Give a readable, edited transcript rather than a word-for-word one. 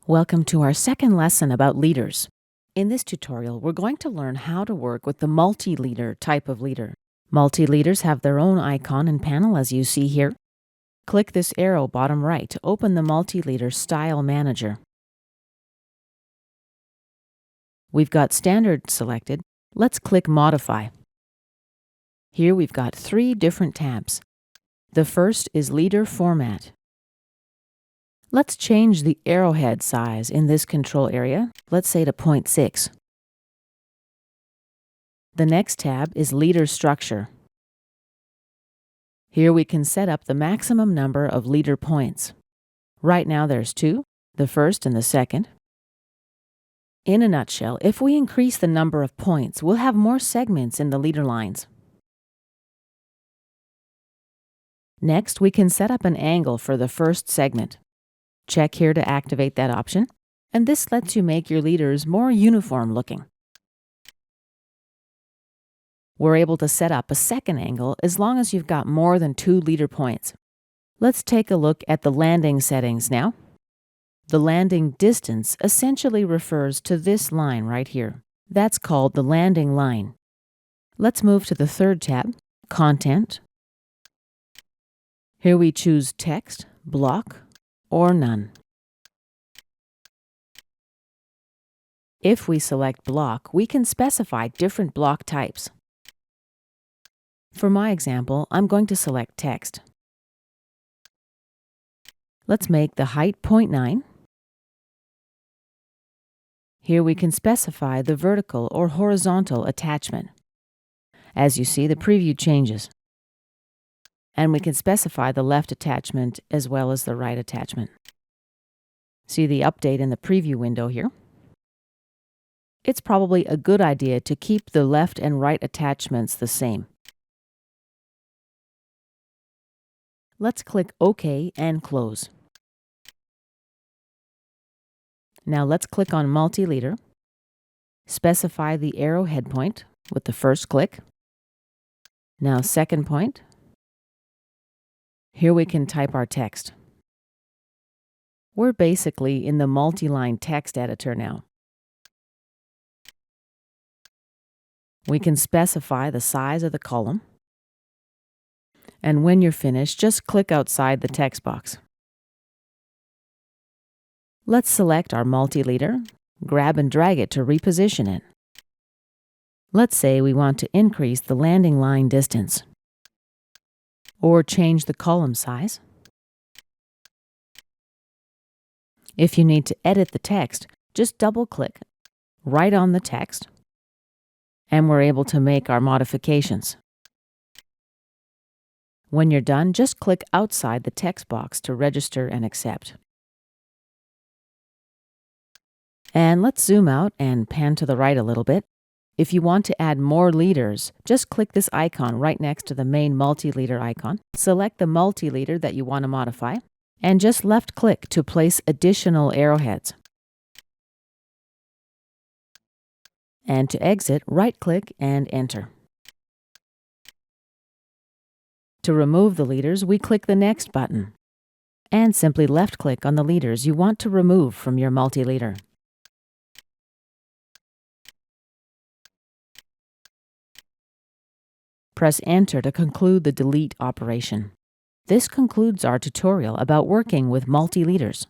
Welcome to our second lesson about leaders. In this tutorial, we're going to learn how to work with the multi-leader type of leader. Multi-leaders have their own icon and panel as you see here. Click this arrow bottom right to open the multi-leader Style Manager. We've got Standard selected. Let's click Modify. Here we've got three different tabs. The first is Leader Format. Let's change the arrowhead size in this control area, let's say to 0.6. The next tab is Leader Structure. Here we can set up the maximum number of leader points. Right now there's two, the first and the second. In a nutshell, if we increase the number of points, we'll have more segments in the leader lines. Next, we can set up an angle for the first segment. Check here to activate that option, and this lets you make your leaders more uniform looking. We're able to set up a second angle as long as you've got more than 2 leader points. Let's take a look at the landing settings now. The landing distance essentially refers to this line right here. That's called the landing line. Let's move to the third tab, Content. Here we choose Text, Block, or None. If we select Block, we can specify different block types. For my example, I'm going to select Text. Let's make the height 0.9. Here we can specify the vertical or horizontal attachment. As you see, the preview changes. And we can specify the left attachment as well as the right attachment. See the update in the preview window here? It's probably a good idea to keep the left and right attachments the same. Let's click OK and close. Now let's click on Multi-Leader. Specify the arrowhead point with the first click. Now second point. Here we can type our text. We're basically in the multi-line text editor now. We can specify the size of the column. And when you're finished, just click outside the text box. Let's select our multi-leader, grab and drag it to reposition it. Let's say we want to increase the landing line distance, or change the column size. If you need to edit the text, just double-click right on the text, and we're able to make our modifications. When you're done, just click outside the text box to register and accept. And let's zoom out and pan to the right a little bit. If you want to add more leaders, just click this icon right next to the main multi-leader icon. Select the multi-leader that you want to modify, and just left-click to place additional arrowheads. And to exit, right-click and enter. To remove the leaders, we click the Next button, and simply left-click on the leaders you want to remove from your multi-leader. Press Enter to conclude the delete operation. This concludes our tutorial about working with multi-leaders.